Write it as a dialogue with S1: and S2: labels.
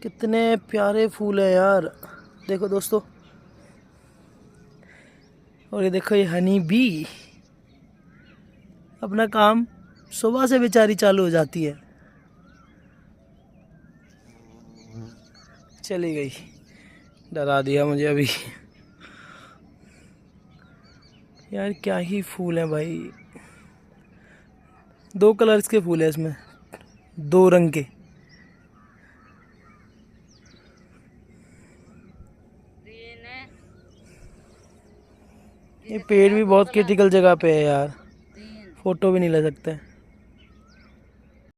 S1: कितने प्यारे फूल है यार, देखो दोस्तों। और ये देखो, ये हनी बी अपना काम सुबह से बेचारी चालू हो जाती है। चली गई, डरा दिया मुझे अभी। यार क्या ही फूल है भाई, 2 कलर्स के फूल है इसमें, 2 रंग के। ये पेड़ भी बहुत क्रिटिकल जगह पे है यार, फोटो भी नहीं ले सकते।